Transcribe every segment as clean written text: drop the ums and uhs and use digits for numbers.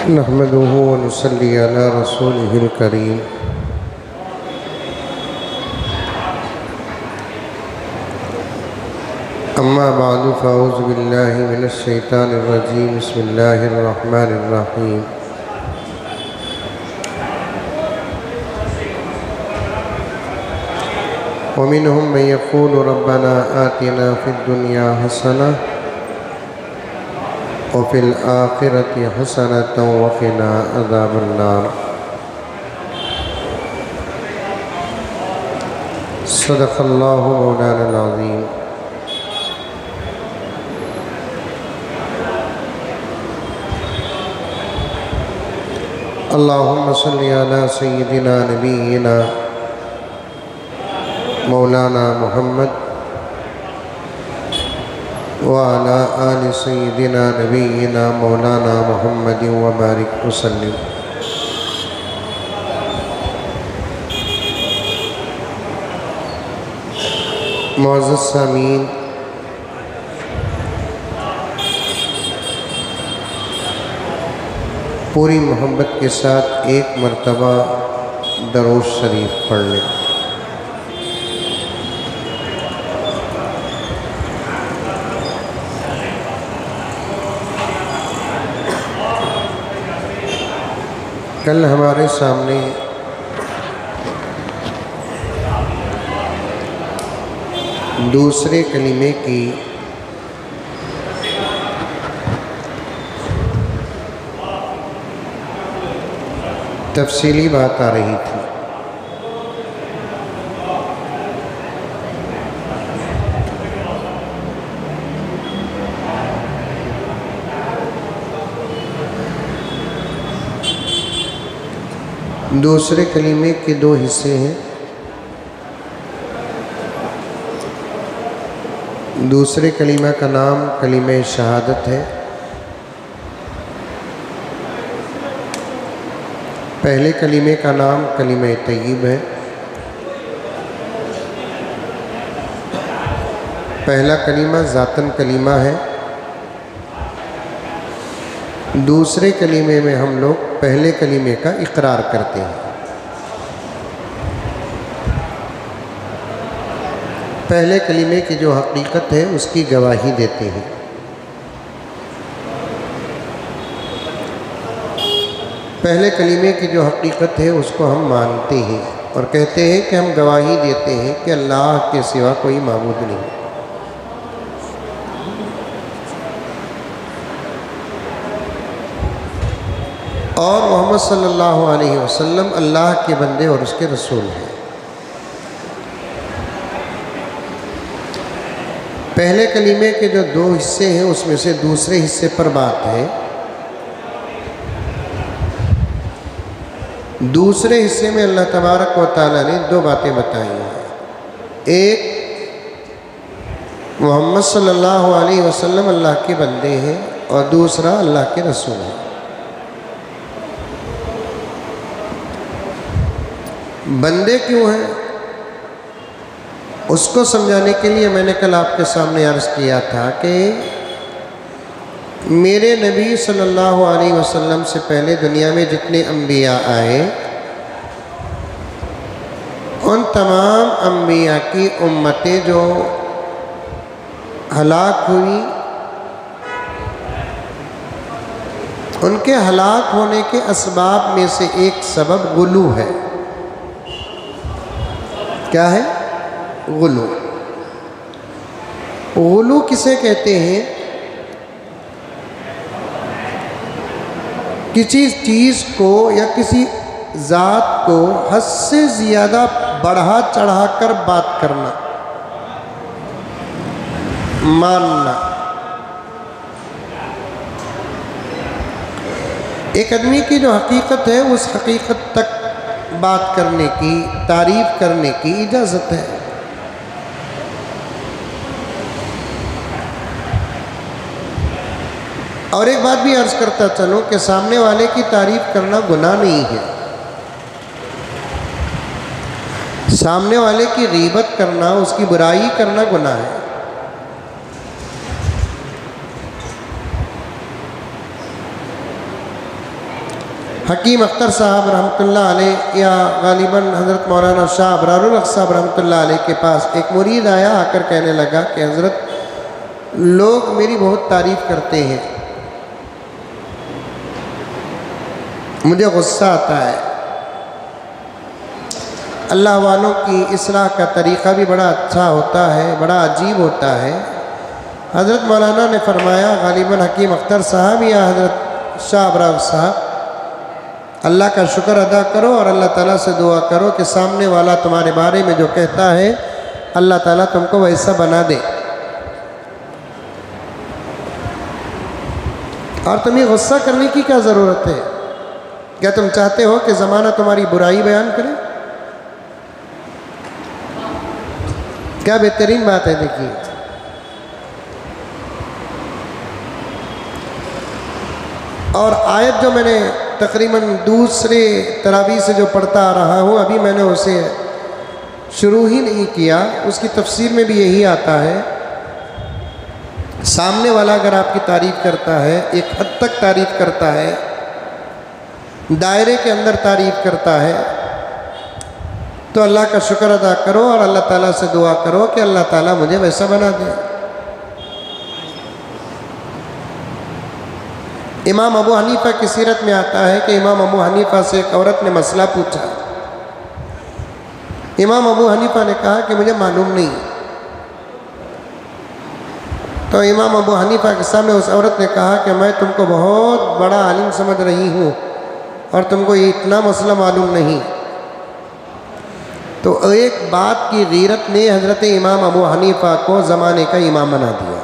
نحمده ونصلي على رسوله الكريم أما بعد فأعوذ بالله من الشيطان الرجيم بسم الله الرحمن الرحيم ومنهم من يقول ربنا آتنا في الدنيا حسنة وفي الآخرة حسنة وقنا عذاب النار صدق الله مولانا العظيم اللهم صل على سيدنا نبينا مولانا محمد وعلى آل سيدنا نبينا مولانا محمد وبارك وسلم معزز سامعین، پوری محبت کے ساتھ ایک مرتبہ درود شریف پڑھ لیں۔ کل ہمارے سامنے دوسرے کلمے کی تفصیلی بات آ رہی تھی۔ دوسرے کلمے کے دو حصے ہیں۔ دوسرے کلمہ کا نام کلمہ شہادت ہے۔ پہلے کلمے کا نام کلمہ طیب ہے۔ پہلا کلمہ ذاتاً کلمہ ہے۔ دوسرے کلمے میں ہم لوگ پہلے کلمے کا اقرار کرتے ہیں۔ پہلے کلمے کی جو حقیقت ہے اس کی گواہی دیتے ہیں۔ پہلے کلمے کی جو حقیقت ہے اس کو ہم مانتے ہیں اور کہتے ہیں کہ ہم گواہی دیتے ہیں کہ اللہ کے سوا کوئی معبود نہیں۔ اور محمد صلی اللہ علیہ وسلم اللہ کے بندے اور اس کے رسول ہیں۔ پہلے کلمے کے جو دو حصے ہیں اس میں سے دوسرے حصے پر بات ہے۔ دوسرے حصے میں اللہ تبارک و تعالیٰ نے دو باتیں بتائی ہیں۔ ایک، محمد صلی اللہ علیہ وسلم اللہ کے بندے ہیں، اور دوسرا اللہ کے رسول ہیں۔ بندے کیوں ہیں اس کو سمجھانے کے لیے میں نے کل آپ کے سامنے عرض کیا تھا کہ میرے نبی صلی اللہ علیہ وسلم سے پہلے دنیا میں جتنے انبیاء آئے ان تمام انبیاء کی امتیں جو ہلاک ہوئی، ان کے ہلاک ہونے کے اسباب میں سے ایک سبب غلو ہے۔ کیا ہے؟ غلو۔ غلو کسے کہتے ہیں؟ کسی چیز کو یا کسی ذات کو حد سے زیادہ بڑھا چڑھا کر بات کرنا، ماننا۔ ایک آدمی کی جو حقیقت ہے اس حقیقت تک بات کرنے کی، تعریف کرنے کی اجازت ہے۔ اور ایک بات بھی عرض کرتا چلوں کہ سامنے والے کی تعریف کرنا گناہ نہیں ہے۔ سامنے والے کی غیبت کرنا، اس کی برائی کرنا گناہ ہے۔ حکیم اختر صاحب رحمۃ اللہ علیہ یا غالباً حضرت مولانا شاہ ابرار الحق صاحب رحمۃ اللہ علیہ کے پاس ایک مرید آیا، آ کر کہنے لگا کہ حضرت لوگ میری بہت تعریف کرتے ہیں، مجھے غصہ آتا ہے، اللہ والوں کی اصلاح کا طریقہ بھی بڑا اچھا ہوتا ہے، بڑا عجیب ہوتا ہے۔ حضرت مولانا نے فرمایا غالباً حکیم اختر صاحب یا حضرت شاہ ابرار صاحب، اللہ کا شکر ادا کرو اور اللہ تعالیٰ سے دعا کرو کہ سامنے والا تمہارے بارے میں جو کہتا ہے اللہ تعالیٰ تم کو ویسا بنا دے، اور تمہیں غصہ کرنے کی کیا ضرورت ہے؟ کیا تم چاہتے ہو کہ زمانہ تمہاری برائی بیان کرے؟ کیا بہترین بات ہے، دیکھیے اور آیت جو میں نے تقریباً دوسرے تراویح سے جو پڑھتا آ رہا ہوں، ابھی میں نے اسے شروع ہی نہیں کیا، اس کی تفسیر میں بھی یہی آتا ہے، سامنے والا اگر آپ کی تعریف کرتا ہے، ایک حد تک تعریف کرتا ہے، دائرے کے اندر تعریف کرتا ہے، تو اللہ کا شکر ادا کرو اور اللہ تعالیٰ سے دعا کرو کہ اللہ تعالیٰ مجھے ویسا بنا دے۔ امام ابو حنیفہ کی سیرت میں آتا ہے کہ امام ابو حنیفہ سے ایک عورت نے مسئلہ پوچھا، امام ابو حنیفہ نے کہا کہ مجھے معلوم نہیں، تو امام ابو حنیفہ کے سامنے اس عورت نے کہا کہ میں تم کو بہت بڑا عالم سمجھ رہی ہوں اور تم کو یہ اتنا مسئلہ معلوم نہیں۔ تو ایک بات کی غیرت نے حضرت امام ابو حنیفہ کو زمانے کا امام بنا دیا۔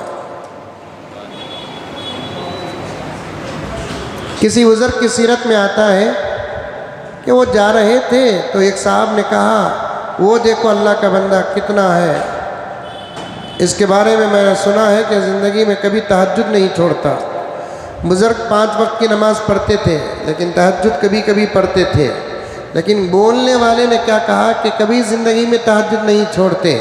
کسی بزرگ کی سیرت میں آتا ہے کہ وہ جا رہے تھے تو ایک صاحب نے کہا وہ دیکھو اللہ کا بندہ کتنا ہے، اس کے بارے میں نے سنا ہے کہ زندگی میں کبھی تہجد نہیں چھوڑتا۔ بزرگ 5 وقت کی نماز پڑھتے تھے لیکن تہجد کبھی کبھی پڑھتے تھے، لیکن بولنے والے نے کیا کہا کہ کبھی زندگی میں تہجد نہیں چھوڑتے۔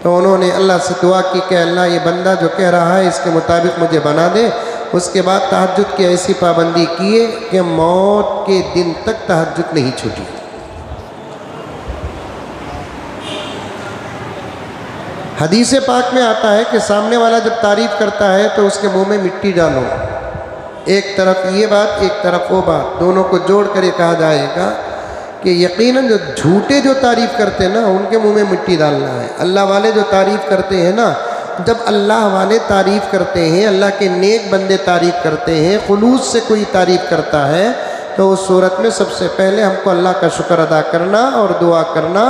تو انہوں نے اللہ سے دعا کی کہ اللہ یہ بندہ جو کہہ رہا ہے اس کے مطابق مجھے بنا دے۔ اس کے بعد تہجد کی ایسی پابندی کیے کہ موت کے دن تک تہجد نہیں چھوٹی۔ حدیث پاک میں آتا ہے کہ سامنے والا جب تعریف کرتا ہے تو اس کے منہ میں مٹی ڈالو، ایک طرف یہ بات ایک طرف وہ بات، دونوں کو جوڑ کر یہ کہا جائے گا کہ یقیناً جو جھوٹے جو تعریف کرتے ہیں نا ان کے منہ میں مٹی ڈالنا ہے۔ اللہ والے جو تعریف کرتے ہیں نا، جب اللہ والے تعریف کرتے ہیں، اللہ کے نیک بندے تعریف کرتے ہیں، خلوص سے کوئی تعریف کرتا ہے، تو اس صورت میں سب سے پہلے ہم کو اللہ کا شکر ادا کرنا اور دعا کرنا،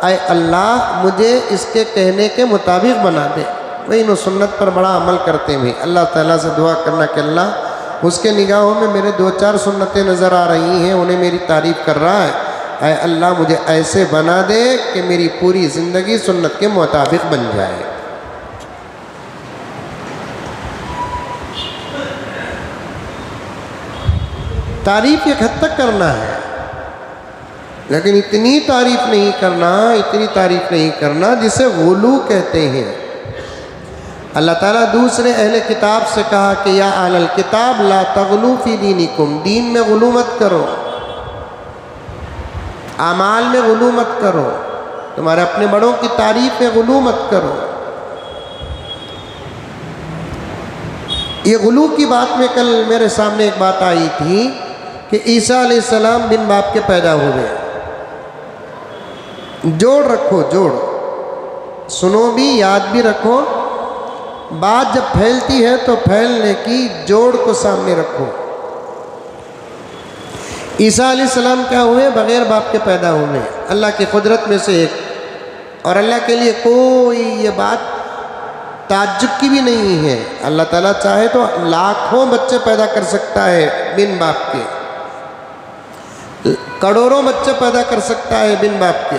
اے اللہ مجھے اس کے کہنے کے مطابق بنا دے۔ وہی نو سنت پر بڑا عمل کرتے ہوئے اللہ تعالیٰ سے دعا کرنا کہ اللہ اس کے نگاہوں میں میرے 2-4 سنتیں نظر آ رہی ہیں، انہیں میری تعریف کر رہا ہے، اے اللہ مجھے ایسے بنا دے کہ میری پوری زندگی سنت کے مطابق بن جائے۔ تعریف ایک حد تک کرنا ہے لیکن اتنی تعریف نہیں کرنا، اتنی تعریف نہیں کرنا جسے غلو کہتے ہیں۔ اللہ تعالیٰ دوسرے اہل کتاب سے کہا کہ یا اہل الکتاب لا تغلو فی دینکم، دین میں غلو مت کرو، اعمال میں غلو مت کرو، تمہارے اپنے بڑوں کی تعریف میں غلو مت کرو۔ یہ غلو کی بات میں کل میرے سامنے ایک بات آئی تھی کہ عیسیٰ علیہ السلام بن باپ کے پیدا ہوئے۔ جوڑ رکھو، جوڑ سنو بھی، یاد بھی رکھو، بات جب پھیلتی ہے تو پھیلنے کی جوڑ کو سامنے رکھو۔ عیسیٰ علیہ السلام کیا ہوئے؟ بغیر باپ کے پیدا ہوئے، اللہ کی قدرت میں سے ایک، اور اللہ کے لیے کوئی یہ بات تعجب کی بھی نہیں ہے۔ اللہ تعالیٰ چاہے تو لاکھوں بچے پیدا کر سکتا ہے بن باپ کے، کروڑوں بچے پیدا کر سکتا ہے بن باپ کے،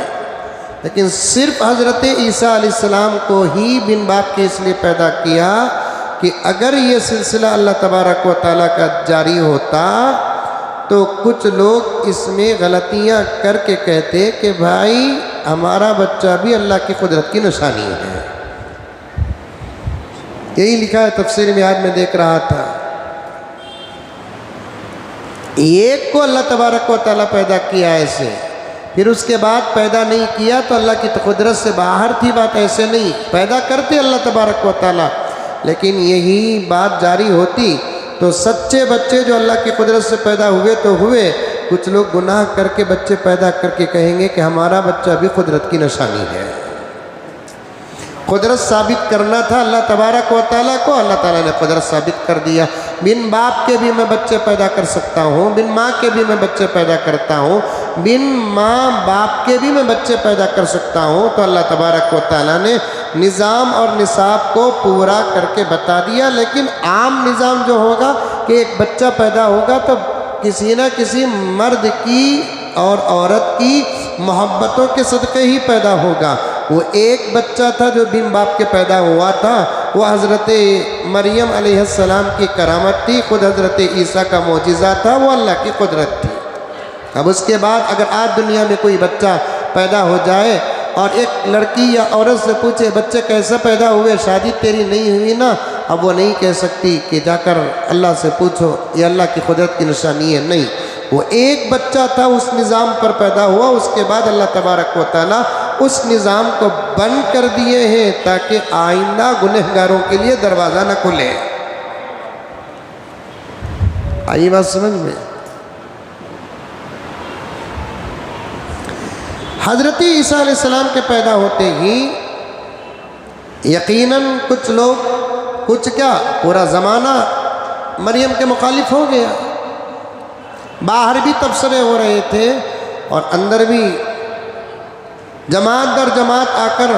لیکن صرف حضرت عیسیٰ علیہ السلام کو ہی بن باپ کے اس لیے پیدا کیا کہ اگر یہ سلسلہ اللہ تبارک و تعالیٰ کا جاری ہوتا تو کچھ لوگ اس میں غلطیاں کر کے کہتے کہ بھائی ہمارا بچہ بھی اللہ کی قدرت کی نشانی ہے۔ یہی لکھا ہے تفسیر میعاد میں دیکھ رہا تھا۔ ایک کو اللہ تبارک و تعالیٰ پیدا کیا ایسے، پھر اس کے بعد پیدا نہیں کیا تو اللہ کی قدرت سے باہر تھی بات، ایسے نہیں، پیدا کرتے اللہ تبارک و تعالیٰ، لیکن یہی بات جاری ہوتی تو سچے بچے جو اللہ کی قدرت سے پیدا ہوئے تو ہوئے، کچھ لوگ گناہ کر کے بچے پیدا کر کے کہیں گے کہ ہمارا بچہ بھی قدرت کی نشانی ہے۔ قدرت ثابت کرنا تھا اللہ تبارک و تعالیٰ کو، اللہ تعالیٰ نے قدرت ثابت کر دیا۔ بن باپ کے بھی میں بچے پیدا کر سکتا ہوں، بن ماں کے بھی میں بچے پیدا کرتا ہوں، بن ماں باپ کے بھی میں بچے پیدا کر سکتا ہوں۔ تو اللہ تبارک و تعالیٰ نے نظام اور نصاب کو پورا کر کے بتا دیا، لیکن عام نظام جو ہوگا کہ ایک بچہ پیدا ہوگا تو کسی نہ کسی مرد کی اور عورت کی محبتوں کے صدقے ہی پیدا ہوگا۔ وہ ایک بچہ تھا جو بن باپ کے پیدا ہوا تھا، وہ حضرت مریم علیہ السلام کی کرامت تھی، خود حضرت عیسیٰ کا معجزہ تھا، وہ اللہ کی قدرت تھی۔ اب اس کے بعد اگر آج دنیا میں کوئی بچہ پیدا ہو جائے اور ایک لڑکی یا عورت سے پوچھے بچے کیسے پیدا ہوئے، شادی تیری نہیں ہوئی نا، اب وہ نہیں کہہ سکتی کہ جا کر اللہ سے پوچھو، یہ اللہ کی قدرت کی نشانی ہے، نہیں، وہ ایک بچہ تھا، اس نظام پر پیدا ہوا، اس کے بعد اللہ تبارک و تعالیٰ اس نظام کو بند کر دیے ہیں تاکہ آئندہ گنہگاروں کے لیے دروازہ نہ کھلے۔ آئی بات سمجھ میں؟ حضرت عیسیٰ علیہ السلام کے پیدا ہوتے ہی یقیناً کچھ لوگ، کچھ کیا پورا زمانہ مریم کے مخالف ہو گیا، باہر بھی تبصرے ہو رہے تھے اور اندر بھی جماعت در جماعت آ کر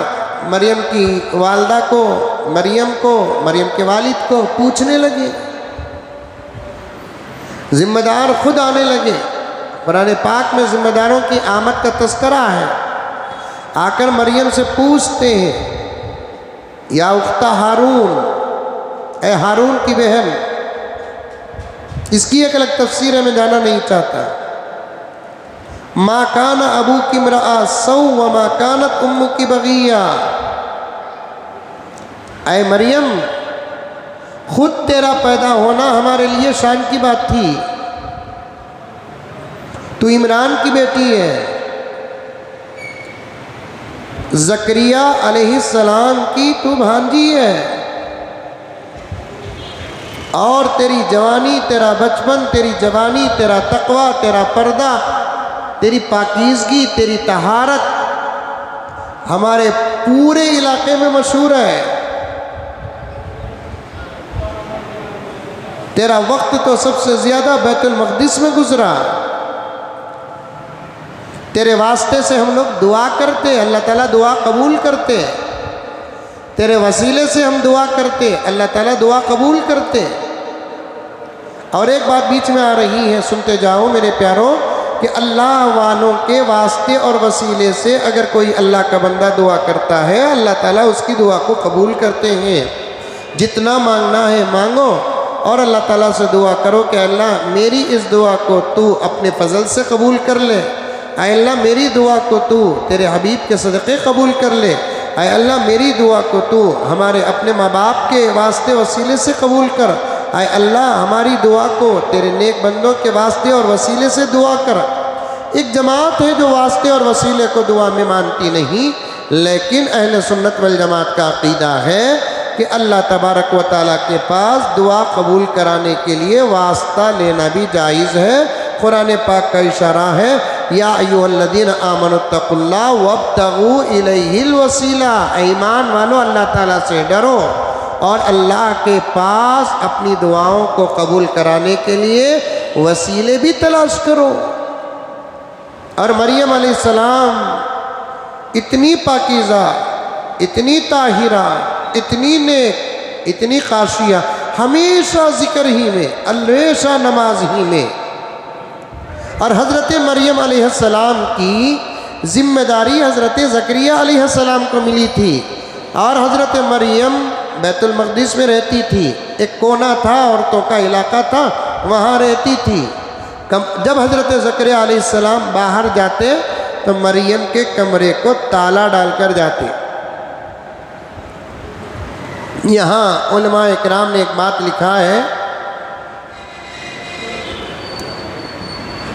مریم کی والدہ کو، مریم کے والد کو پوچھنے لگے، ذمہ دار خود آنے لگے۔ قرآن پاک میں ذمہ داروں کی آمد کا تذکرہ ہے، آ کر مریم سے پوچھتے ہیں، یا اختہ ہارون، اے ہارون کی بہن۔ اس کی ایک الگ تفسیر ہے، میں جانا نہیں چاہتا۔ ما کان ابوک امرأ سوء وما کانت امک بغیہ، اے مریم خود تیرا پیدا ہونا ہمارے لیے شان کی بات تھی، تو عمران کی بیٹی ہے، زکریا علیہ السلام کی تو بھانجی ہے، اور تیری جوانی، تیرا بچپن، تیری جوانی، تیرا تقوی، تیرا پردہ، تیری پاکیزگی، تیری طہارت ہمارے پورے علاقے میں مشہور ہے۔ تیرا وقت تو سب سے زیادہ بیت المقدس میں گزرا، تیرے واسطے سے ہم لوگ دعا کرتے، اللہ تعالیٰ دعا قبول کرتے، تیرے وسیلے سے ہم دعا کرتے، اللہ تعالیٰ دعا قبول کرتے۔ اور ایک بات بیچ میں آ رہی ہے، سنتے جاؤ میرے پیاروں، کہ اللہ والوں کے واسطے اور وسیلے سے اگر کوئی اللہ کا بندہ دعا کرتا ہے، اللہ تعالیٰ اس کی دعا کو قبول کرتے ہیں۔ جتنا مانگنا ہے مانگو اور اللہ تعالیٰ سے دعا کرو کہ اللہ میری اس دعا کو تو اپنے فضل سے قبول کر لے، اے اللہ میری دعا کو تو تیرے حبیب کے صدقے قبول کر لے، اے اللہ میری دعا کو تو ہمارے اپنے ماں باپ کے واسطے وسیلے سے قبول کر، اے اللہ ہماری دعا کو تیرے نیک بندوں کے واسطے اور وسیلے سے دعا کر۔ ایک جماعت ہے جو واسطے اور وسیلے کو دعا میں مانتی نہیں، لیکن اہل سنت والجماعت کا عقیدہ ہے کہ اللہ تبارک و تعالیٰ کے پاس دعا قبول کرانے کے لیے واسطہ لینا بھی جائز ہے۔ قرآن پاک کا اشارہ ہے، یا ایھا الذین آمنوا اتقوا اللہ وابتغوا الیہ الوسیلہ، ایمان والو اللہ تعالیٰ سے ڈرو اور اللہ کے پاس اپنی دعاؤں کو قبول کرانے کے لیے وسیلے بھی تلاش کرو۔ اور مریم علیہ السلام اتنی پاکیزہ، اتنی طاہرہ، اتنی نیک، اتنی خاشیہ، ہمیشہ ذکر ہی میں، ہمیشہ نماز ہی میں۔ اور حضرت مریم علیہ السلام کی ذمہ داری حضرت زکریا علیہ السلام کو ملی تھی، اور حضرت مریم بیت المقدس میں رہتی تھی، ایک کونا تھا، عورتوں کا علاقہ تھا، وہاں رہتی تھی۔ جب حضرت زکریا علیہ السلام باہر جاتے تو مریم کے کمرے کو تالا ڈال کر جاتے۔ یہاں علماء اکرام نے ایک بات لکھا ہے،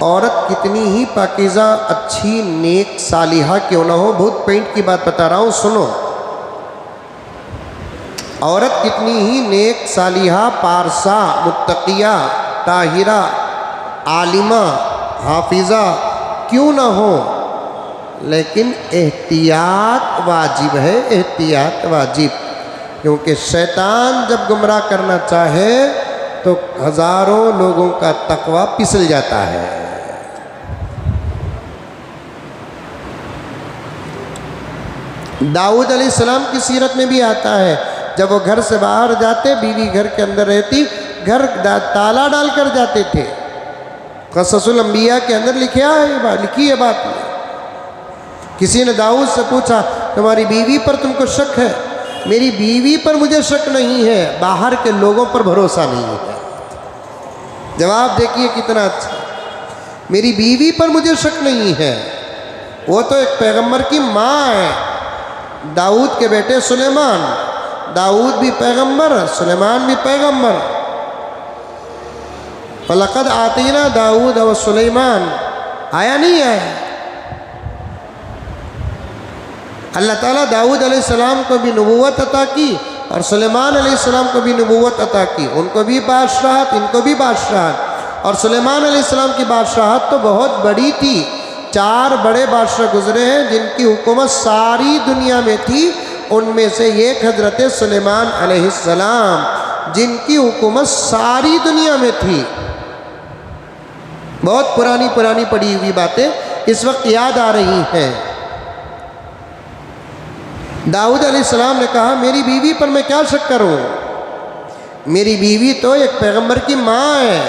عورت کتنی ہی پاکیزہ اچھی نیک صالحہ کیوں نہ ہو، بہت پوائنٹ کی بات بتا رہا ہوں سنو، عورت کتنی ہی نیک صالحہ پارسا متقیہ طاہرہ عالمہ حافظہ کیوں نہ ہو، لیکن احتیاط واجب ہے، احتیاط واجب، کیونکہ شیطان جب گمراہ کرنا چاہے تو ہزاروں لوگوں کا تقوی پھسل جاتا ہے۔ داؤد علیہ السلام کی سیرت میں بھی آتا ہے، جب وہ گھر سے باہر جاتے بیوی گھر کے اندر رہتی، گھر تالا ڈال کر جاتے تھے۔ قصص الانبیاء کے اندر لکھی ہے بات۔ کسی نے داؤد سے پوچھا تمہاری بیوی پر تم کو شک ہے؟ میری بیوی پر مجھے شک نہیں ہے، باہر کے لوگوں پر بھروسہ نہیں ہے۔ جواب دیکھیے کتنا اچھا، میری بیوی پر مجھے شک نہیں ہے، وہ تو ایک پیغمبر کی ماں ہے۔ داؤد کے بیٹے سلیمان، داؤد بھی پیغمبر، سلیمان بھی پیغمبر۔ فَلَقَدْ آتَيْنَا داؤد وسلیمان، آیا نہیں آیا؟ اللہ تعالیٰ داؤد علیہ السلام کو بھی نبوت عطا کی اور سلیمان علیہ السلام کو بھی نبوت عطا کی، ان کو بھی بادشاہت، ان کو بھی بادشاہت۔ اور سلیمان علیہ السلام کی بادشاہت تو بہت بڑی تھی، 4 بڑے بادشاہ گزرے ہیں جن کی حکومت ساری دنیا میں تھی، ان میں سے ایک حضرت سلیمان علیہ السلام جن کی حکومت ساری دنیا میں تھی۔ بہت پرانی پڑھی ہوئی باتیں اس وقت یاد آ رہی ہیں۔ داؤد علیہ السلام نے کہا میری بیوی پر میں کیا شک کروں، میری بیوی تو ایک پیغمبر کی ماں ہے،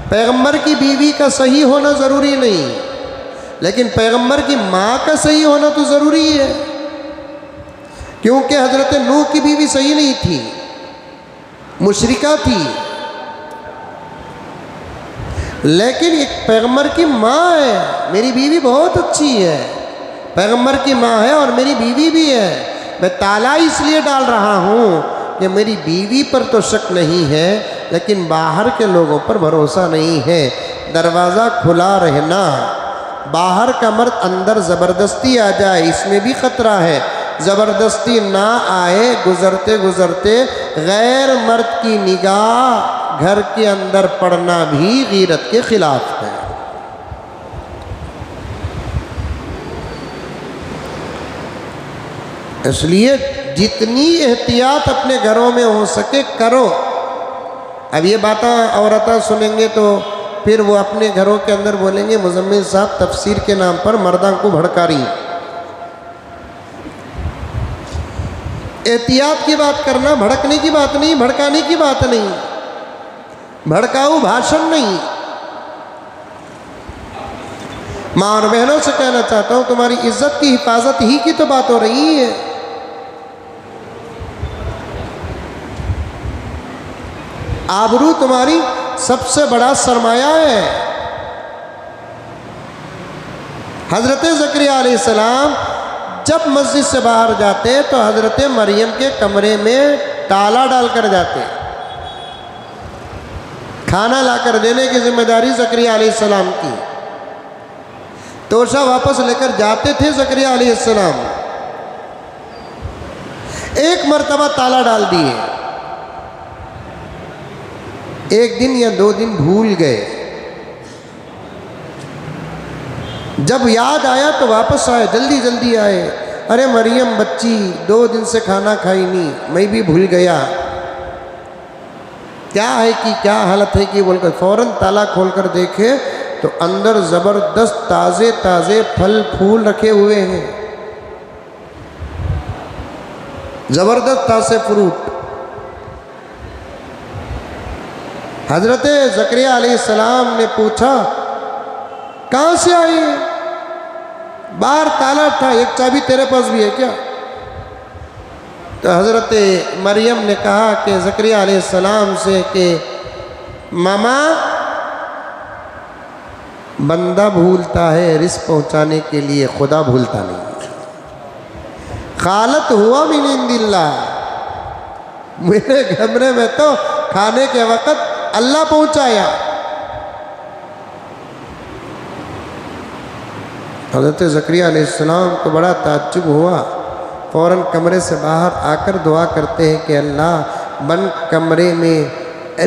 پیغمبر کی بیوی کا صحیح ہونا ضروری نہیں، لیکن پیغمبر کی ماں کا صحیح ہونا تو ضروری ہے، کیونکہ حضرت نوح کی بیوی صحیح نہیں تھی، مشرکہ تھی، لیکن ایک پیغمبر کی ماں ہے، میری بیوی بہت اچھی ہے، پیغمبر کی ماں ہے اور میری بیوی بھی ہے، میں تالا اس لیے ڈال رہا ہوں کہ میری بیوی پر تو شک نہیں ہے لیکن باہر کے لوگوں پر بھروسہ نہیں ہے۔ دروازہ کھلا رہنا، باہر کا مرد اندر زبردستی آ جائے اس میں بھی خطرہ ہے، زبردستی نہ آئے، گزرتے گزرتے غیر مرد کی نگاہ گھر کے اندر پڑنا بھی غیرت کے خلاف ہے۔ اس لیے جتنی احتیاط اپنے گھروں میں ہو سکے کرو۔ اب یہ باتیں عورتیں سنیں گے تو پھر وہ اپنے گھروں کے اندر بولیں گے مزمل صاحب تفسیر کے نام پر مردوں کو بھڑکا رہی۔ احتیاط کی بات کرنا، بھڑکنے کی بات نہیں، بھڑکانے کی بات نہیں، بھڑکاؤ بھاشن نہیں۔ ماں اور بہنوں سے کہنا چاہتا ہوں تمہاری عزت کی حفاظت ہی کی تو بات ہو رہی ہے۔ آبرو تمہاری سب سے بڑا سرمایہ ہے۔ حضرت زکریا علیہ السلام جب مسجد سے باہر جاتے تو حضرت مریم کے کمرے میں تالا ڈال کر جاتے، کھانا لا کر دینے کی ذمہ داری زکریا علیہ السلام کی، توشہ واپس لے کر جاتے تھے زکریا علیہ السلام۔ ایک مرتبہ تالا ڈال دیے، ایک دن یا 2 دن بھول گئے، جب یاد آیا تو واپس آئے، جلدی جلدی آئے، ارے مریم بچی 2 دن سے کھانا کھائی نہیں، میں بھی بھول گیا، کیا ہے کہ کیا حالت ہے کہ بول کر فوراً تالا کھول کر دیکھے تو اندر زبردست تازے تازے پھل پھول رکھے ہوئے ہیں، زبردست تازے فروٹ۔ حضرت زکریا علیہ السلام نے پوچھا کہاں سے آئی؟ باہر تالا تھا، ایک چابی تیرے پاس بھی ہے کیا؟ تو حضرت مریم نے کہا کہ زکریا علیہ السلام سے کہ ماما بندہ بھولتا ہے رزق پہنچانے کے لیے، خدا بھولتا نہیں۔ خالت ہوا من عند اللہ، میرے کمرے میں تو کھانے کے وقت اللہ پہنچایا۔ حضرت زکریا علیہ السلام کو بڑا تعجب ہوا، فوراً کمرے سے باہر آ کر دعا کرتے ہیں کہ اللہ بند کمرے میں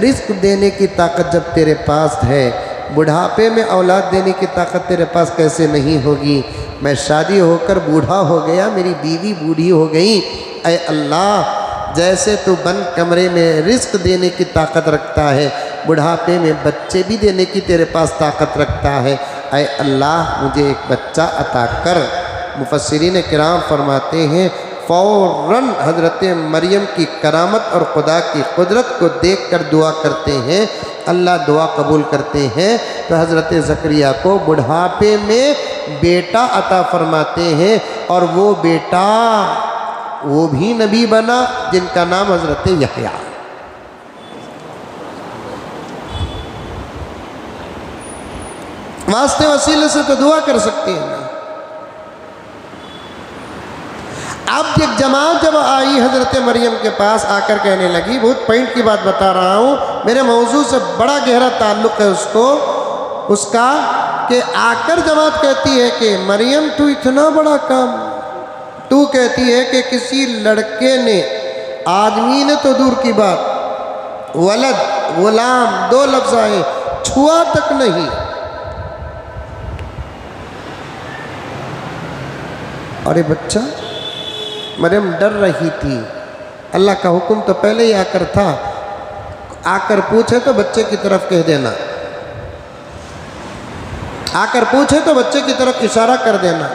رزق دینے کی طاقت جب تیرے پاس ہے، بڑھاپے میں اولاد دینے کی طاقت تیرے پاس کیسے نہیں ہوگی؟ میں شادی ہو کر بوڑھا ہو گیا، میری بیوی بوڑھی ہو گئی، اے اللہ جیسے تو بند کمرے میں رزق دینے کی طاقت رکھتا ہے، بڑھاپے میں بچے بھی دینے کی تیرے پاس طاقت رکھتا ہے، اے اللہ مجھے ایک بچہ عطا کر۔ مفسرین کرام فرماتے ہیں فوراً حضرت مریم کی کرامت اور خدا کی قدرت کو دیکھ کر دعا کرتے ہیں، اللہ دعا قبول کرتے ہیں، تو حضرت زکریا کو بڑھاپے میں بیٹا عطا فرماتے ہیں، اور وہ بیٹا وہ بھی نبی بنا جن کا نام حضرت یحییٰ۔ واسطے وسیلے سے تو دعا کر سکتے ہیں نا۔ اب ایک جماعت جب آئی حضرت مریم کے پاس، آ کر کہنے لگی، بہت پوائنٹ کی بات بتا رہا ہوں، میرے موضوع سے بڑا گہرا تعلق ہے اس کا، کہ آ کر جماعت کہتی ہے کہ مریم تو اتنا بڑا کام، تو کہتی ہے کہ کسی لڑکے نے، آدمی نے تو دور کی بات، ولد غلام 2 لفظ آئے، چھوا تک نہیں، اور یہ بچہ؟ مریم ڈر رہی تھی، اللہ کا حکم تو پہلے ہی آ کر تھا، آ کر پوچھے تو بچے کی طرف کہہ دینا، آ کر پوچھے تو بچے کی طرف اشارہ کر دینا۔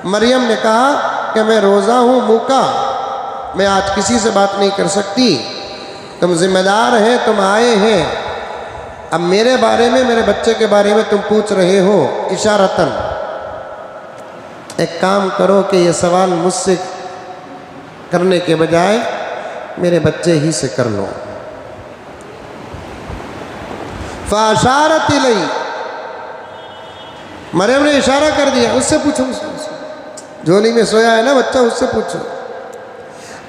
مریم نے کہا کہ میں روزہ ہوں موکا، میں آج کسی سے بات نہیں کر سکتی، تم ذمہ دار ہیں، تم آئے ہیں، اب میرے بارے میں، میرے بچے کے بارے میں تم پوچھ رہے ہو اشارتاً، ایک کام کرو کہ یہ سوال مجھ سے کرنے کے بجائے میرے بچے ہی سے کر لو۔ فاشارت الی، مریم نے اشارہ کر دیا، اس سے پوچھو، جھولی میں سویا ہے نا بچہ، اس سے پوچھو،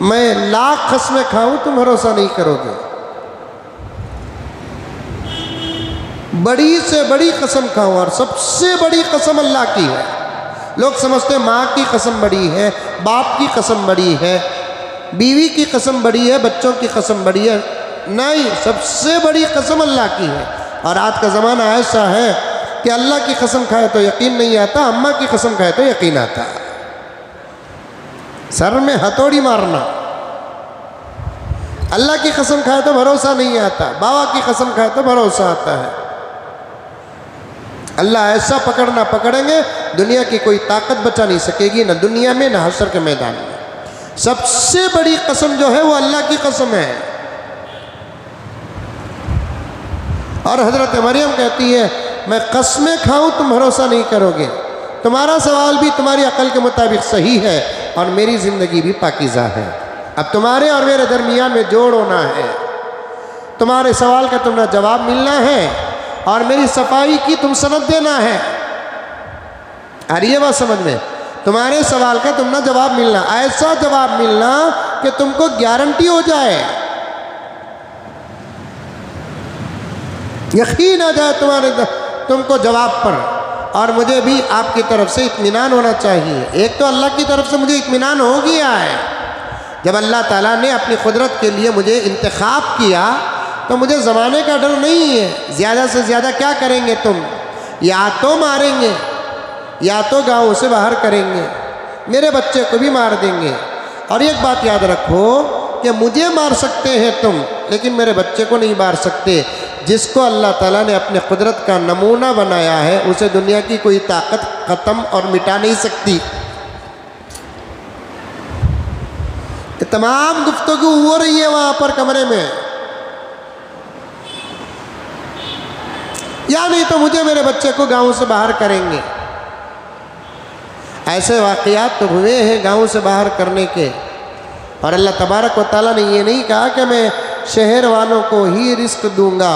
میں لاکھ قسمیں کھاؤں تم بھروسہ نہیں کرو گے، بڑی سے بڑی قسم کھاؤں، اور سب سے بڑی قسم اللہ کی ہے۔ لوگ سمجھتے ہیں ماں کی قسم بڑی ہے، باپ کی قسم بڑی ہے، بیوی کی قسم بڑی ہے، بچوں کی قسم بڑی ہے، نہیں، سب سے بڑی قسم اللہ کی ہے۔ اور آج کا زمانہ ایسا ہے کہ اللہ کی قسم کھائے تو یقین نہیں آتا، اماں کی قسم کھائے تو یقین آتا، سر میں ہتھوڑی مارنا، اللہ کی قسم کھائے تو بھروسہ نہیں آتا، بابا کی قسم کھائے تو بھروسہ آتا ہے۔ اللہ ایسا پکڑنا پکڑیں گے دنیا کی کوئی طاقت بچا نہیں سکے گی، نہ دنیا میں نہ حشر کے میدان میں۔ سب سے بڑی قسم جو ہے وہ اللہ کی قسم ہے۔ اور حضرت مریم کہتی ہے میں قسمیں کھاؤں تم بھروسہ نہیں کرو گے، تمہارا سوال بھی تمہاری عقل کے مطابق صحیح ہے، اور میری زندگی بھی پاکیزہ ہے۔ اب تمہارے اور میرے درمیان میں جوڑ ہونا ہے، تمہارے سوال کا تمہیں جواب ملنا ہے، اور میری صفائی کی تم سند دینا ہے۔ اور یہ بات سمجھ میں، تمہارے سوال کا تم نہ جواب ملنا، ایسا جواب ملنا کہ تم کو گارنٹی ہو جائے، یقین آ جائے تم کو جواب پر، اور مجھے بھی آپ کی طرف سے اطمینان ہونا چاہیے۔ ایک تو اللہ کی طرف سے مجھے اطمینان ہو گیا ہے، جب اللہ تعالیٰ نے اپنی قدرت کے لیے مجھے انتخاب کیا تو مجھے زمانے کا ڈر نہیں ہے، زیادہ سے زیادہ کیا کریں گے تم، یا تو ماریں گے یا تو گاؤں سے باہر کریں گے، میرے بچے کو بھی مار دیں گے۔ اور ایک بات یاد رکھو کہ مجھے مار سکتے ہیں تم، لیکن میرے بچے کو نہیں مار سکتے۔ جس کو اللہ تعالیٰ نے اپنے قدرت کا نمونہ بنایا ہے اسے دنیا کی کوئی طاقت ختم اور مٹا نہیں سکتی۔ تمام گفتگو ہو رہی ہے وہاں پر کمرے میں، یا نہیں تو مجھے میرے بچے کو گاؤں سے باہر کریں گے۔ ایسے واقعات تو ہوئے ہیں گاؤں سے باہر کرنے کے، اور اللہ تبارک و تعالیٰ نے یہ نہیں کہا کہ میں شہر والوں کو ہی رزق دوں گا،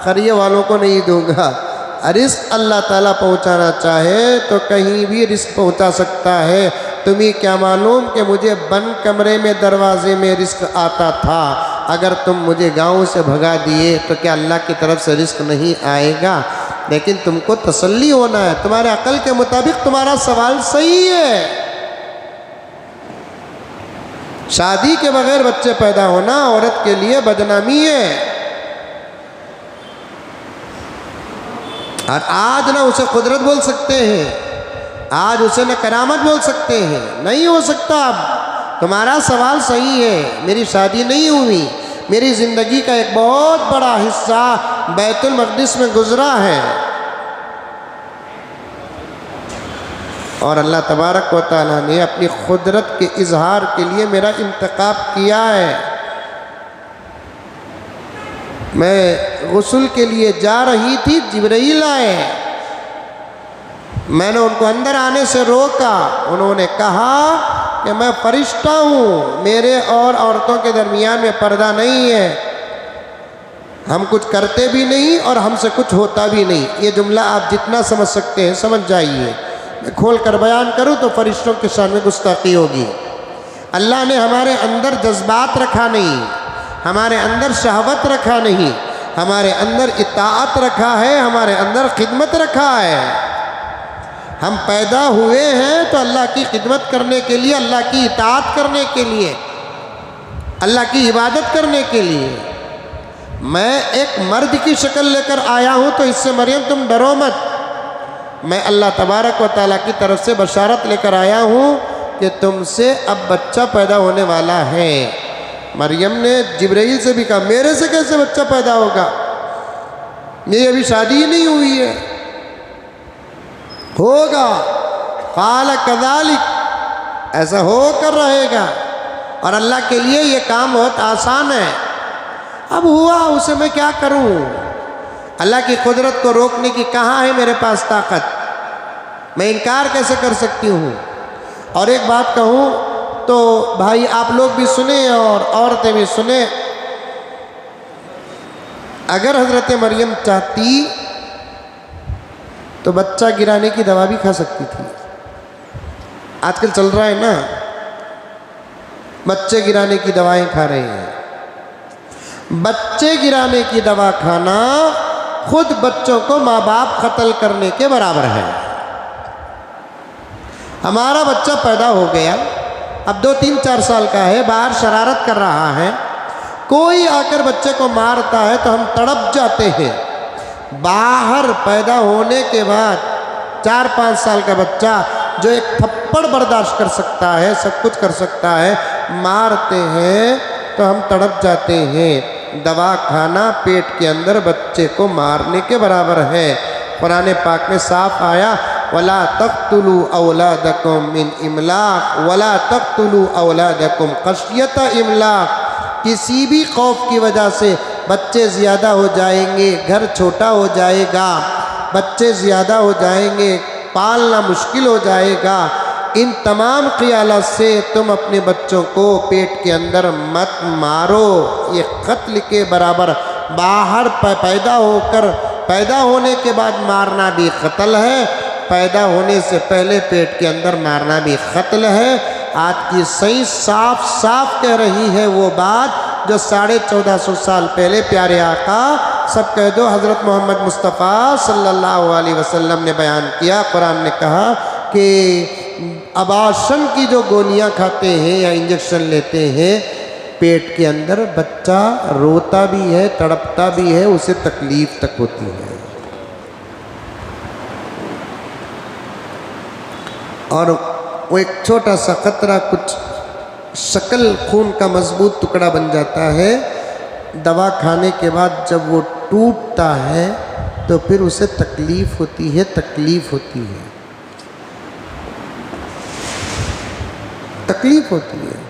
قریہ والوں کو نہیں دوں گا۔ رزق اللہ تعالیٰ پہنچانا چاہے تو کہیں بھی رزق پہنچا سکتا ہے۔ تمہیں کیا معلوم کہ مجھے بند کمرے میں دروازے میں رزق آتا تھا، اگر تم مجھے گاؤں سے بھگا دیے تو کیا اللہ کی طرف سے رزق نہیں آئے گا؟ لیکن تم کو تسلی ہونا ہے، تمہارے عقل کے مطابق تمہارا سوال صحیح ہے۔ شادی کے بغیر بچے پیدا ہونا عورت کے لیے بدنامی ہے، اور آج نہ اسے قدرت بول سکتے ہیں، آج اسے نہ کرامت بول سکتے ہیں، نہیں ہو سکتا۔ اب تمہارا سوال صحیح ہے، میری شادی نہیں ہوئی، میری زندگی کا ایک بہت بڑا حصہ بیت المقدس میں گزرا ہے، اور اللہ تبارک و تعالیٰ نے اپنی قدرت کے اظہار کے لیے میرا انتخاب کیا ہے۔ میں غسل کے لیے جا رہی تھی، جبرائیل آئے، میں نے ان کو اندر آنے سے روکا، انہوں نے کہا کہ میں فرشتہ ہوں، میرے اور عورتوں کے درمیان میں پردہ نہیں ہے، ہم کچھ کرتے بھی نہیں اور ہم سے کچھ ہوتا بھی نہیں۔ یہ جملہ آپ جتنا سمجھ سکتے ہیں سمجھ جائیے، میں کھول کر بیان کروں تو فرشتوں کے شان میں گستاخی ہوگی۔ اللہ نے ہمارے اندر جذبات رکھا نہیں، ہمارے اندر شہوت رکھا نہیں، ہمارے اندر اطاعت رکھا ہے، ہمارے اندر خدمت رکھا ہے۔ ہم پیدا ہوئے ہیں تو اللہ کی خدمت کرنے کے لیے، اللہ کی اطاعت کرنے کے لیے، اللہ کی عبادت کرنے کے لیے۔ میں ایک مرد کی شکل لے کر آیا ہوں تو اس سے مریم تم ڈرو مت، میں اللہ تبارک و تعالیٰ کی طرف سے بشارت لے کر آیا ہوں کہ تم سے اب بچہ پیدا ہونے والا ہے۔ مریم نے جبرائیل سے بھی کہا میرے سے کیسے بچہ پیدا ہوگا، میری ابھی شادی ہی نہیں ہوئی ہے، ہوگا۔ قال کذالک، ایسا ہو کر رہے گا، اور اللہ کے لیے یہ کام بہت آسان ہے۔ اب ہوا، اسے میں کیا کروں؟ اللہ کی قدرت کو روکنے کی کہاں ہے میرے پاس طاقت؟ میں انکار کیسے کر سکتی ہوں؟ اور ایک بات کہوں تو بھائی آپ لوگ بھی سنیں اور عورتیں بھی سنیں، اگر حضرت مریم چاہتی تو بچہ گرانے کی دوا بھی کھا سکتی تھی۔ آج کل چل رہا ہے نا، بچے گرانے کی دوائیں کھا رہے ہیں۔ بچے گرانے کی دوا کھانا خود بچوں کو ماں باپ قتل کرنے کے برابر ہے۔ ہمارا بچہ پیدا ہو گیا، اب 2-3-4 سال کا ہے، باہر شرارت کر رہا ہے، کوئی آ کر بچے کو مارتا ہے تو ہم تڑپ جاتے ہیں۔ باہر پیدا ہونے کے بعد 4-5 سال کا بچہ جو ایک تھپڑ برداشت کر سکتا ہے، سب کچھ کر سکتا ہے، مارتے ہیں تو ہم تڑپ جاتے ہیں۔ دوا کھانا پیٹ کے اندر بچے کو مارنے کے برابر ہے۔ قرآن پاک میں صاف آیا وَلَا تَقْتُلُوا أَوْلَادَكُمْ مِنْ إِمْلَاقٍ وَلَا تَقْتُلُوا أَوْلَادَكُمْ خَشْيَةَ إِمْلَاقٍ، کسی بھی خوف کی وجہ سے بچے زیادہ ہو جائیں گے، گھر چھوٹا ہو جائے گا، بچے زیادہ ہو جائیں گے، پالنا مشکل ہو جائے گا، ان تمام خیالات سے تم اپنے بچوں کو پیٹ کے اندر مت مارو۔ یہ قتل کے برابر، باہر پیدا ہونے کے بعد مارنا بھی قتل ہے، پیدا ہونے سے پہلے پیٹ کے اندر مارنا بھی قتل ہے۔ آج کی سائنس صاف صاف کہہ رہی ہے وہ بات جو 1450 سال پہلے پیارے آقا، سب کہہ دو حضرت محمد مصطفیٰ صلی اللہ علیہ وسلم نے بیان کیا۔ قرآن نے کہا کہ اباشن کی جو گولیاں کھاتے ہیں یا انجیکشن لیتے ہیں، پیٹ کے اندر بچہ روتا بھی ہے، تڑپتا بھی ہے، اسے تکلیف تک ہوتی ہے، اور وہ ایک چھوٹا سا قطرہ کچھ شکل خون کا مضبوط ٹکڑا بن جاتا ہے۔ دوا کھانے کے بعد جب وہ ٹوٹتا ہے تو پھر اسے تکلیف ہوتی ہے، تکلیف ہوتی ہے، تکلیف ہوتی ہے۔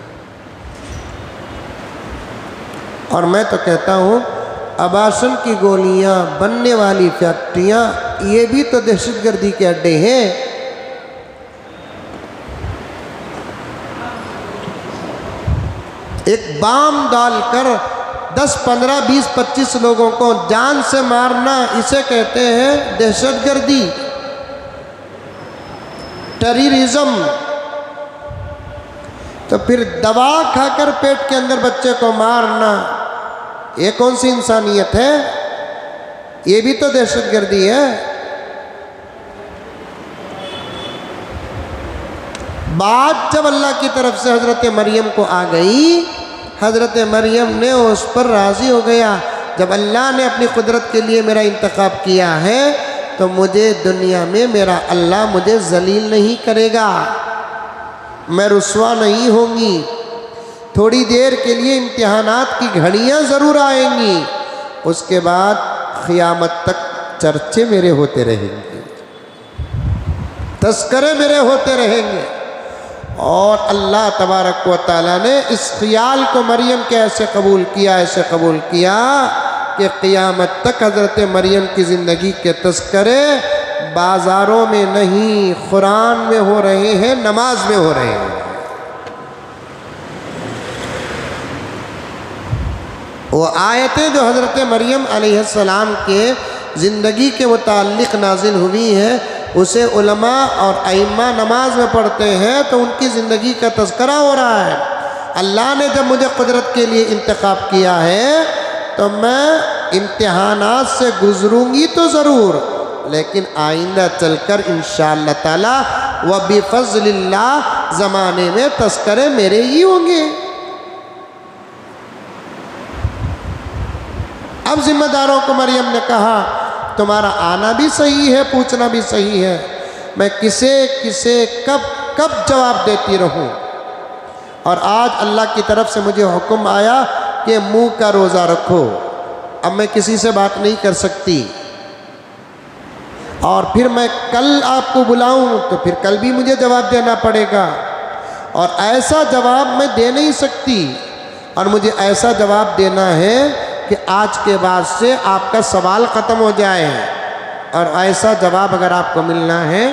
اور میں تو کہتا ہوں اباشن کی گولیاں بننے والی فیکٹریاں یہ بھی تو دہشت گردی کے اڈے ہیں۔ ایک بام ڈال کر 10 15 20 25 لوگوں کو جان سے مارنا، اسے کہتے ہیں دہشت گردی، ٹیررزم۔ تو پھر دوا کھا کر پیٹ کے اندر بچے کو مارنا، یہ کون سی انسانیت ہے؟ یہ بھی تو دہشت گردی ہے۔ بات جب اللہ کی طرف سے حضرت مریم کو آ گئی، حضرت مریم نے اس پر راضی ہو گیا، جب اللہ نے اپنی قدرت کے لیے میرا انتخاب کیا ہے تو مجھے دنیا میں میرا اللہ مجھے ذلیل نہیں کرے گا، میں رسوا نہیں ہوں گی، تھوڑی دیر کے لیے امتحانات کی گھڑیاں ضرور آئیں گی، اس کے بعد قیامت تک چرچے میرے ہوتے رہیں گے، تذکرے میرے ہوتے رہیں گے۔ اور اللہ تبارک و تعالیٰ نے اس خیال کو مریم کے ایسے قبول کیا کہ قیامت تک حضرت مریم کی زندگی کے تذکرے بازاروں میں نہیں، قرآن میں ہو رہے ہیں، نماز میں ہو رہے ہیں۔ وہ آیتیں جو حضرت مریم علیہ السلام کے زندگی کے متعلق نازل ہوئی ہیں، اسے علماء اور ائمہ نماز میں پڑھتے ہیں تو ان کی زندگی کا تذکرہ ہو رہا ہے۔ اللہ نے جب مجھے قدرت کے لیے انتخاب کیا ہے تو میں امتحانات سے گزروں گی تو ضرور، لیکن آئندہ چل کر انشاءاللہ تعالی وبفضل اللہ زمانے میں تذکرے میرے ہی ہوں گے۔ اب ذمہ داروں کو مریم نے کہا تمہارا آنا بھی صحیح ہے، پوچھنا بھی صحیح ہے، میں کسے کب جواب دیتی رہوں؟ اور آج اللہ کی طرف سے مجھے حکم آیا کہ منہ کا روزہ رکھو، اب میں کسی سے بات نہیں کر سکتی، اور پھر میں کل آپ کو بلاؤں تو پھر کل بھی مجھے جواب دینا پڑے گا، اور ایسا جواب میں دے نہیں سکتی، اور مجھے ایسا جواب دینا ہے کہ آج کے بعد سے آپ کا سوال ختم ہو جائے، اور ایسا جواب اگر آپ کو ملنا ہے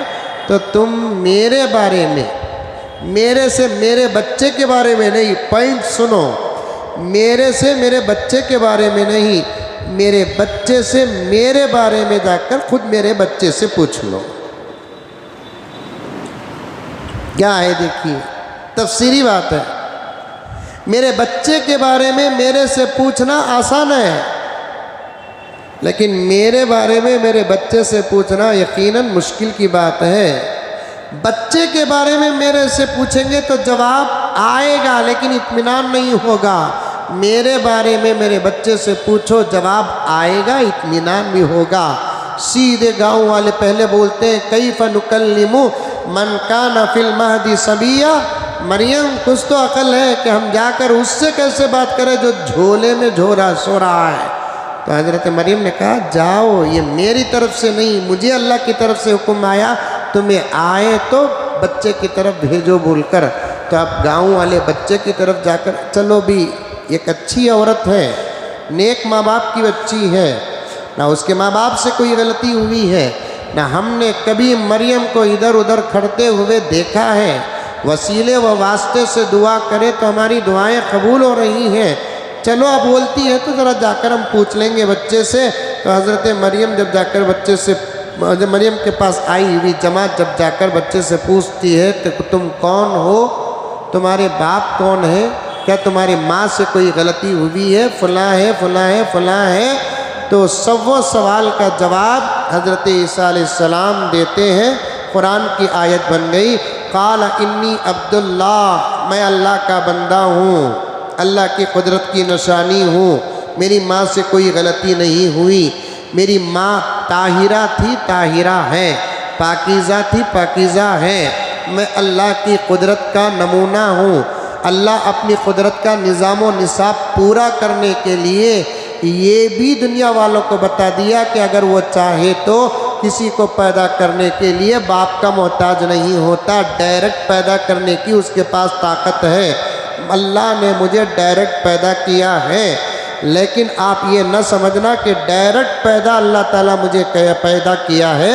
تو تم میرے بارے میں، میرے سے میرے بچے کے بارے میں نہیں، پوائنٹ سنو، میرے سے میرے بچے کے بارے میں نہیں، میرے بچے سے میرے بارے میں جا کر خود میرے بچے سے پوچھ لو۔ کیا ہے دیکھیے، تفسیری بات ہے، میرے بچے کے بارے میں میرے سے پوچھنا آسان ہے، لیکن میرے بارے میں میرے بچے سے پوچھنا یقیناً مشکل کی بات ہے۔ بچے کے بارے میں میرے سے پوچھیں گے تو جواب آئے گا لیکن اطمینان نہیں ہوگا، میرے بارے میں میرے بچے سے پوچھو، جواب آئے گا، اطمینان بھی ہوگا۔ سیدھے گاؤں والے پہلے بولتے ہیں کیف نکلم من کان فی المہد صبیا، مریم کچھ تو عقل ہے کہ ہم جا کر اس سے کیسے بات کریں جو جھولے میں سو رہا ہے۔ تو حضرت مریم نے کہا جاؤ، یہ میری طرف سے نہیں، مجھے اللہ کی طرف سے حکم آیا، تمہیں آئے تو بچے کی طرف بھیجو بول کر۔ تو اب گاؤں والے بچے کی طرف جا کر چلو بھی ایک اچھی عورت ہے، نیک ماں باپ کی بچی ہے، نہ اس کے ماں باپ سے کوئی غلطی ہوئی ہے، نہ ہم نے کبھی مریم کو ادھر ادھر کھڑتے ہوئے دیکھا ہے، وسیلے و واسطے سے دعا کرے تو ہماری دعائیں قبول ہو رہی ہیں، چلو اب بولتی ہے تو ذرا جا کر ہم پوچھ لیں گے بچے سے۔ تو حضرت مریم جب جا کر بچے سے، مریم کے پاس آئی ہوئی جماعت جب جا کر بچے سے پوچھتی ہے تو تم کون ہو، تمہارے باپ کون ہے، کیا تمہاری ماں سے کوئی غلطی ہوئی ہے، فلاں ہے فلاں ہے فلاں ہے، تو سوال کا جواب حضرت عیسیٰ علیہ السلام دیتے ہیں۔ قرآن کی آیت بن گئی قال انی عبداللہ، میں اللہ کا بندہ ہوں، اللہ کی قدرت کی نشانی ہوں، میری ماں سے کوئی غلطی نہیں ہوئی، میری ماں طاہرہ تھی، طاہرہ ہے، پاکیزہ تھی، پاکیزہ ہے، میں اللہ کی قدرت کا نمونہ ہوں۔ اللہ اپنی قدرت کا نظام و نصاب پورا کرنے کے لیے یہ بھی دنیا والوں کو بتا دیا کہ اگر وہ چاہے تو کسی کو پیدا کرنے کے لیے باپ کا محتاج نہیں ہوتا، ڈائریکٹ پیدا کرنے کی اس کے پاس طاقت ہے۔ اللہ نے مجھے ڈائریکٹ پیدا کیا ہے، لیکن آپ یہ نہ سمجھنا کہ ڈائریکٹ پیدا اللہ تعالیٰ مجھے پیدا کیا ہے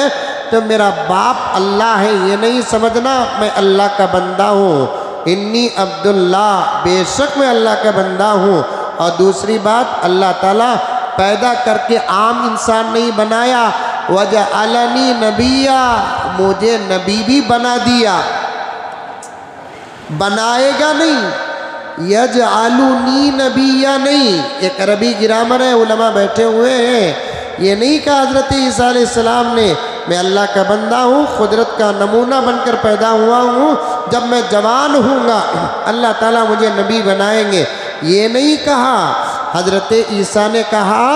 تو میرا باپ اللہ ہے، یہ نہیں سمجھنا، میں اللہ کا بندہ ہوں، انی عبداللہ، بے شک میں اللہ کا بندہ ہوں۔ اور دوسری بات، اللہ تعالیٰ پیدا کر کے عام انسان نہیں بنایا، وجعلنی نبیا، مجھے نبی بھی بنا دیا، بنائے گا نہیں، یجعلنی نبیا نہیں، ایک عربی گرامر ہے، علماء بیٹھے ہوئے ہیں، یہ نہیں کہا حضرت عیسیٰ علیہ السلام نے میں اللہ کا بندہ ہوں، قدرت کا نمونہ بن کر پیدا ہوا ہوں، جب میں جوان ہوں گا اللہ تعالیٰ مجھے نبی بنائیں گے۔ یہ نہیں کہا، حضرت عیسیٰ نے کہا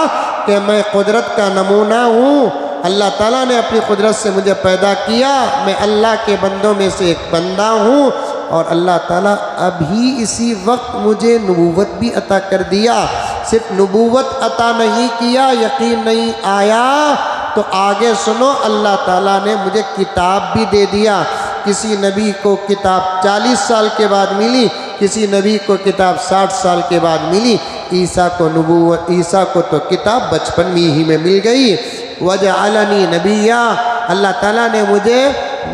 کہ میں قدرت کا نمونہ ہوں، اللہ تعالیٰ نے اپنی قدرت سے مجھے پیدا کیا، میں اللہ کے بندوں میں سے ایک بندہ ہوں، اور اللہ تعالیٰ ابھی اسی وقت مجھے نبوت بھی عطا کر دیا۔ صرف نبوت عطا نہیں کیا، یقین نہیں آیا تو آگے سنو، اللہ تعالیٰ نے مجھے کتاب بھی دے دیا۔ کسی نبی کو کتاب 40 سال کے بعد ملی، کسی نبی کو کتاب 60 سال کے بعد ملی، عیسیٰ کو تو کتاب بچپن میں ہی میں مل گئی۔ وَجَعَلَنِي نَبِيًّا، اللہ تعالیٰ نے مجھے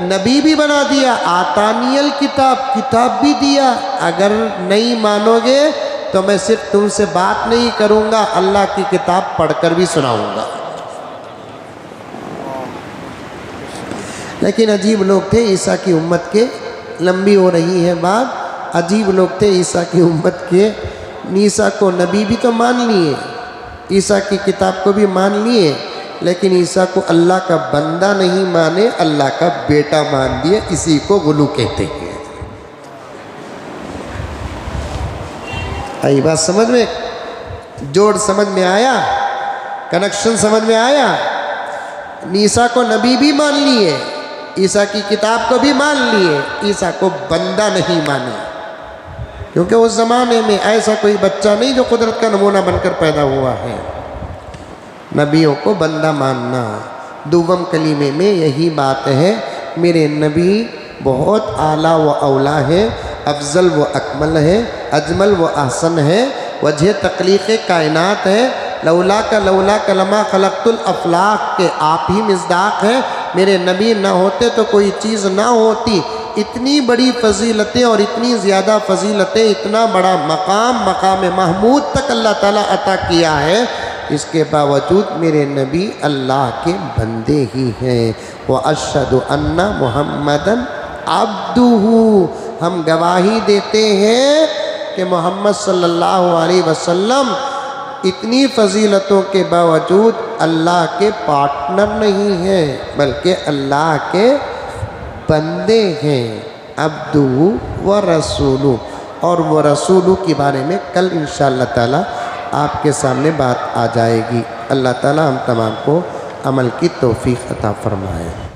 نبی بھی بنا دیا، آتانی کتاب بھی دیا۔ اگر نہیں مانو گے تو میں صرف تم سے بات نہیں کروں گا، اللہ کی کتاب پڑھ کر بھی سناؤں گا۔ لیکن عجیب لوگ تھے عیسیٰ کی امت کے، لمبی ہو رہی ہے بات، عجیب لوگ تھے عیسیٰ کی امت کے، عیسیٰ کو نبی بھی تو مان لیے، عیسیٰ کی کتاب کو بھی مان لیے، لیکن عیسیٰ کو اللہ کا بندہ نہیں مانے، اللہ کا بیٹا مان دیے، اسی کو غلو کہتے ہیں۔ آئی بات سمجھ میں؟ جوڑ سمجھ میں آیا؟ کنیکشن سمجھ میں آیا؟ عیسیٰ کو نبی بھی مان لیے، عیسیٰ کی کتاب کو بھی مان لیے، عیسیٰ کو بندہ نہیں مانے، کیونکہ اس زمانے میں ایسا کوئی بچہ نہیں جو قدرت کا نمونہ بن کر پیدا ہوا ہے۔ نبیوں کو بندہ ماننا۔ دوم کلیمے میں یہی بات ہے، میرے نبی بہت اعلیٰ و اولیٰ ہے، افضل و اکمل ہے، اجمل و احسن ہے، وجہ تخلیق کائنات ہے، لولا کا لما خلقت الافلاق کے آپ ہی مصداق ہیں۔ میرے نبی نہ ہوتے تو کوئی چیز نہ ہوتی۔ اتنی بڑی فضیلتیں اور اتنی زیادہ فضیلتیں، اتنا بڑا مقام محمود تک اللہ تعالیٰ عطا کیا ہے، اس کے باوجود میرے نبی اللہ کے بندے ہی ہیں۔ وَأَشْهَدُ أَنَّ مُحَمَّدًا عَبْدُهُ، ہم گواہی دیتے ہیں کہ محمد صلی اللہ علیہ وسلم اتنی فضیلتوں کے باوجود اللہ کے پارٹنر نہیں ہیں، بلکہ اللہ کے بندے ہیں۔ عبدہ و رسولہ، اور وہ رسولہ کے بارے میں کل انشاءاللہ تعالی آپ کے سامنے بات آ جائے گی۔ اللہ تعالی ہم تمام کو عمل کی توفیق عطا فرمائے۔